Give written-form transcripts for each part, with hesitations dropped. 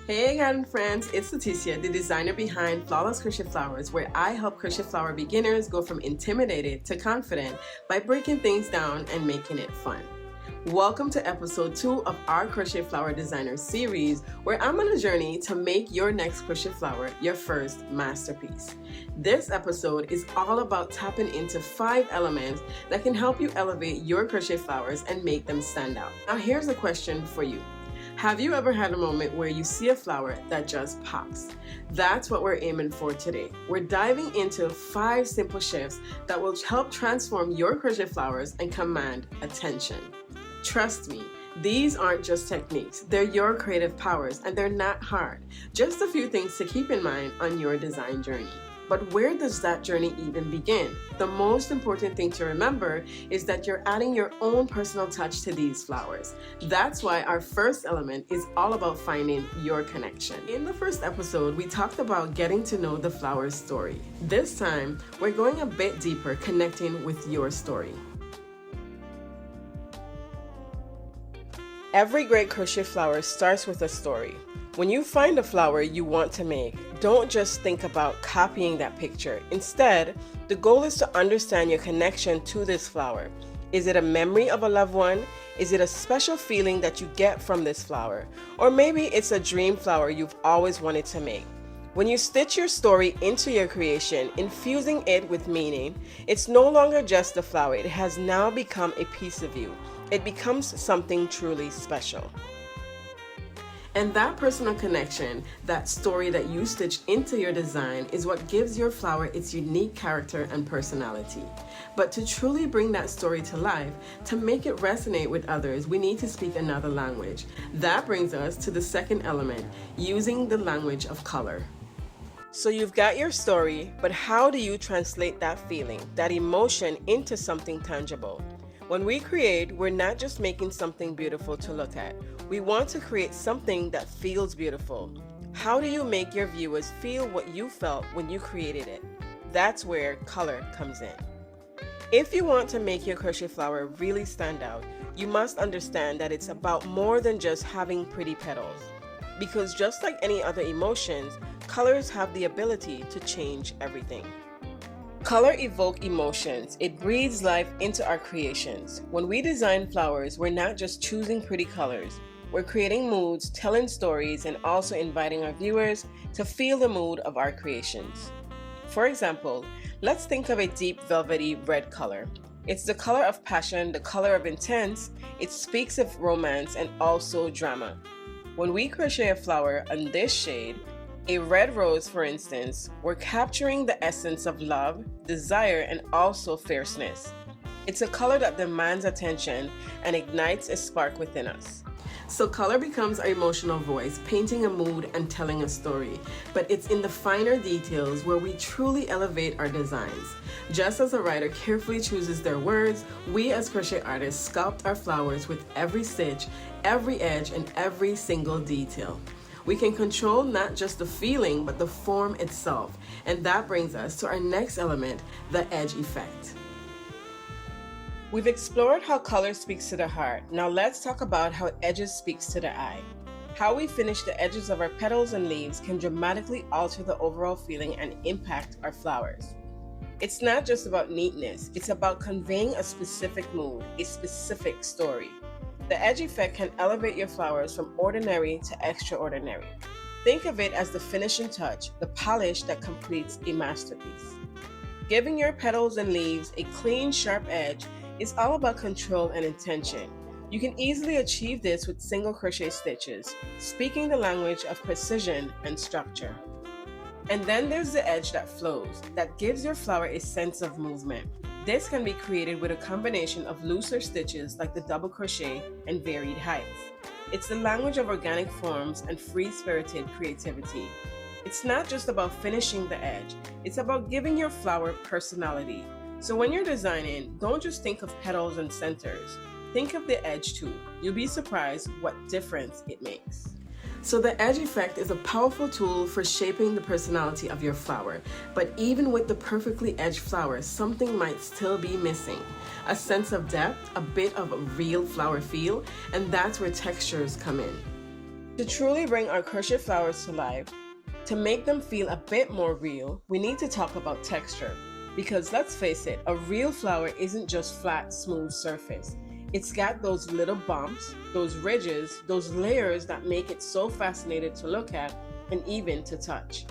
Hey again friends, it's Leticia, the designer behind Flawless Crochet Flowers, where I help crochet flower beginners go from intimidated to confident by breaking things down and making it fun. Welcome to episode 2 of our Crochet Flower Designer series, where I'm on a journey to make your next crochet flower your first masterpiece. This episode is all about tapping into 5 elements that can help you elevate your crochet flowers and make them stand out. Now here's a question for you. Have you ever had a moment where you see a flower that just pops? That's what we're aiming for today. We're diving into 5 simple shifts that will help transform your crochet flowers and command attention. Trust me, these aren't just techniques, they're your creative powers and they're not hard. Just a few things to keep in mind on your design journey. But where does that journey even begin? The most important thing to remember is that you're adding your own personal touch to these flowers. That's why our first element is all about finding your connection. In the first episode, we talked about getting to know the flower's story. This time, we're going a bit deeper, connecting with your story. Every great crochet flower starts with a story. When you find a flower you want to make, don't just think about copying that picture. Instead, the goal is to understand your connection to this flower. Is it a memory of a loved one? Is it a special feeling that you get from this flower? Or maybe it's a dream flower you've always wanted to make. When you stitch your story into your creation, infusing it with meaning, it's no longer just a flower. It has now become a piece of you. It becomes something truly special. And that personal connection, that story that you stitch into your design, is what gives your flower its unique character and personality. But to truly bring that story to life, to make it resonate with others, we need to speak another language. That brings us to the second element, using the language of color. So you've got your story, but how do you translate that feeling, that emotion, into something tangible? When we create, we're not just making something beautiful to look at. We want to create something that feels beautiful. How do you make your viewers feel what you felt when you created it? That's where color comes in. If you want to make your crochet flower really stand out, you must understand that it's about more than just having pretty petals. Because just like any other emotions, colors have the ability to change everything. Color evokes emotions. It breathes life into our creations. When we design flowers, we're not just choosing pretty colors. We're creating moods, telling stories, and also inviting our viewers to feel the mood of our creations. For example, let's think of a deep velvety red color. It's the color of passion, the color of intense. It speaks of romance and also drama. When we crochet a flower in this shade, a red rose for instance, we're capturing the essence of love, desire, and also fierceness. It's a color that demands attention and ignites a spark within us. So color becomes our emotional voice, painting a mood and telling a story. But it's in the finer details where we truly elevate our designs. Just as a writer carefully chooses their words, we as crochet artists sculpt our flowers with every stitch, every edge, and every single detail. We can control not just the feeling, but the form itself. And that brings us to our next element, the edge effect. We've explored how color speaks to the heart. Now let's talk about how edges speaks to the eye. How we finish the edges of our petals and leaves can dramatically alter the overall feeling and impact our flowers. It's not just about neatness, it's about conveying a specific mood, a specific story. The edge effect can elevate your flowers from ordinary to extraordinary. Think of it as the finishing touch, the polish that completes a masterpiece. Giving your petals and leaves a clean, sharp edge is all about control and intention. You can easily achieve this with single crochet stitches, speaking the language of precision and structure. And then there's the edge that flows, that gives your flower a sense of movement. This can be created with a combination of looser stitches like the double crochet and varied heights. It's the language of organic forms and free-spirited creativity. It's not just about finishing the edge, it's about giving your flower personality. So when you're designing, don't just think of petals and centers. Think of the edge too. You'll be surprised what difference it makes. So the edge effect is a powerful tool for shaping the personality of your flower. But even with the perfectly edged flower, something might still be missing. A sense of depth, a bit of a real flower feel, and that's where textures come in. To truly bring our crochet flowers to life, to make them feel a bit more real, we need to talk about texture. Because let's face it, a real flower isn't just flat, smooth surface. It's got those little bumps, those ridges, those layers that make it so fascinating to look at and even to touch.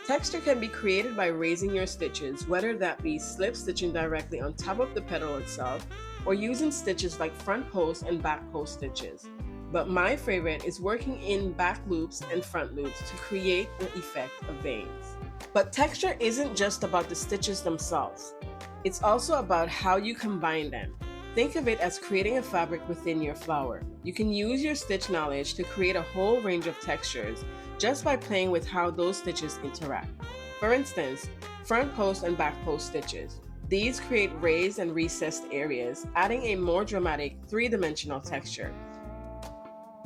Texture can be created by raising your stitches, whether that be slip stitching directly on top of the petal itself or using stitches like front post and back post stitches. But my favorite is working in back loops and front loops to create the effect of veins. But texture isn't just about the stitches themselves. It's also about how you combine them. Think of it as creating a fabric within your flower. You can use your stitch knowledge to create a whole range of textures just by playing with how those stitches interact. For instance, front post and back post stitches. These create raised and recessed areas, adding a more dramatic three-dimensional texture.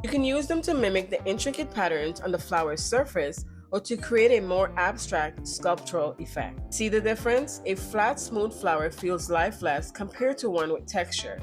You can use them to mimic the intricate patterns on the flower's surface or to create a more abstract sculptural effect. See the difference? A flat, smooth flower feels lifeless compared to one with texture,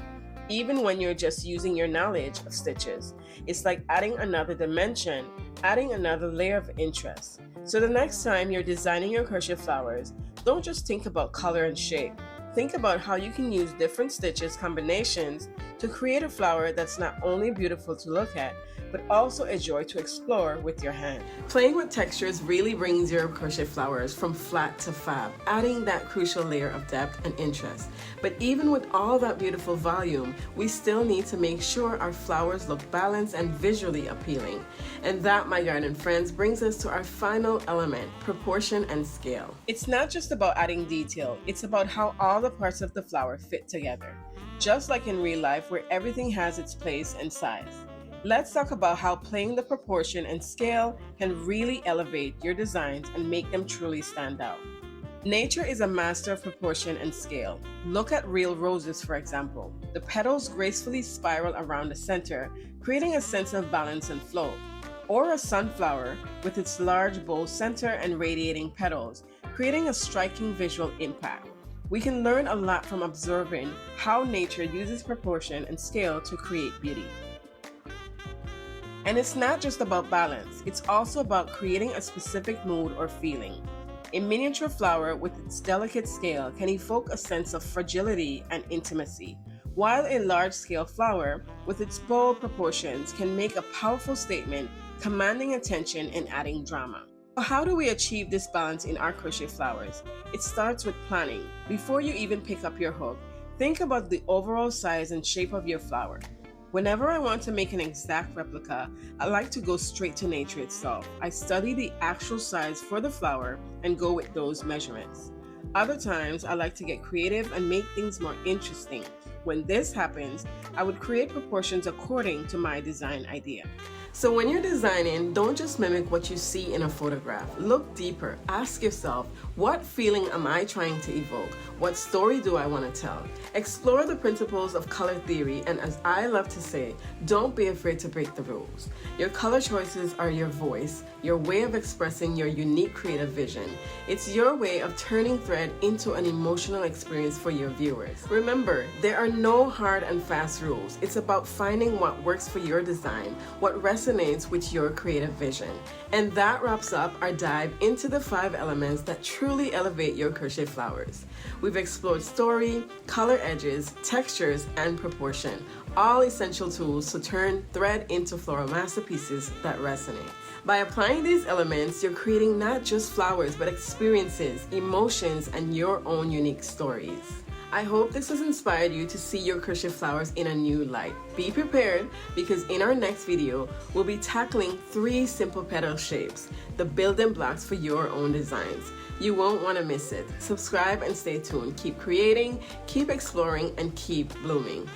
even when you're just using your knowledge of stitches. It's like adding another dimension, adding another layer of interest. So the next time you're designing your crochet flowers, don't just think about color and shape. Think about how you can use different stitches combinations to create a flower that's not only beautiful to look at, but also a joy to explore with your hand. Playing with textures really brings your crochet flowers from flat to fab, adding that crucial layer of depth and interest. But even with all that beautiful volume, we still need to make sure our flowers look balanced and visually appealing. And that, my garden friends, brings us to our final element, proportion and scale. It's not just about adding detail, it's about how all the parts of the flower fit together. Just like in real life where everything has its place and size. Let's talk about how playing the proportion and scale can really elevate your designs and make them truly stand out. Nature is a master of proportion and scale. Look at real roses, for example. The petals gracefully spiral around the center, creating a sense of balance and flow. Or a sunflower with its large bold center and radiating petals, creating a striking visual impact. We can learn a lot from observing how nature uses proportion and scale to create beauty. And it's not just about balance, it's also about creating a specific mood or feeling. A miniature flower with its delicate scale can evoke a sense of fragility and intimacy, while a large-scale flower with its bold proportions can make a powerful statement, commanding attention and adding drama. So how do we achieve this balance in our crochet flowers? It starts with planning. Before you even pick up your hook, think about the overall size and shape of your flower. Whenever I want to make an exact replica, I like to go straight to nature itself. I study the actual size for the flower and go with those measurements. Other times, I like to get creative and make things more interesting. When this happens, I would create proportions according to my design idea. So when you're designing, don't just mimic what you see in a photograph. Look deeper. Ask yourself, what feeling am I trying to evoke? What story do I want to tell? Explore the principles of color theory, and as I love to say, don't be afraid to break the rules. Your color choices are your voice, your way of expressing your unique creative vision. It's your way of turning thread into an emotional experience for your viewers. Remember, there are no hard and fast rules. It's about finding what works for your design, what resonates with your creative vision. And that wraps up our dive into the 5 elements that truly elevate your crochet flowers. We've explored story, color edges, textures, and proportion, all essential tools to turn thread into floral masterpieces that resonate. By applying these elements, you're creating not just flowers, but experiences, emotions, and your own unique stories. I hope this has inspired you to see your crochet flowers in a new light. Be prepared, because in our next video, we'll be tackling 3 simple petal shapes, the building blocks for your own designs. You won't want to miss it. Subscribe and stay tuned. Keep creating, keep exploring, and keep blooming.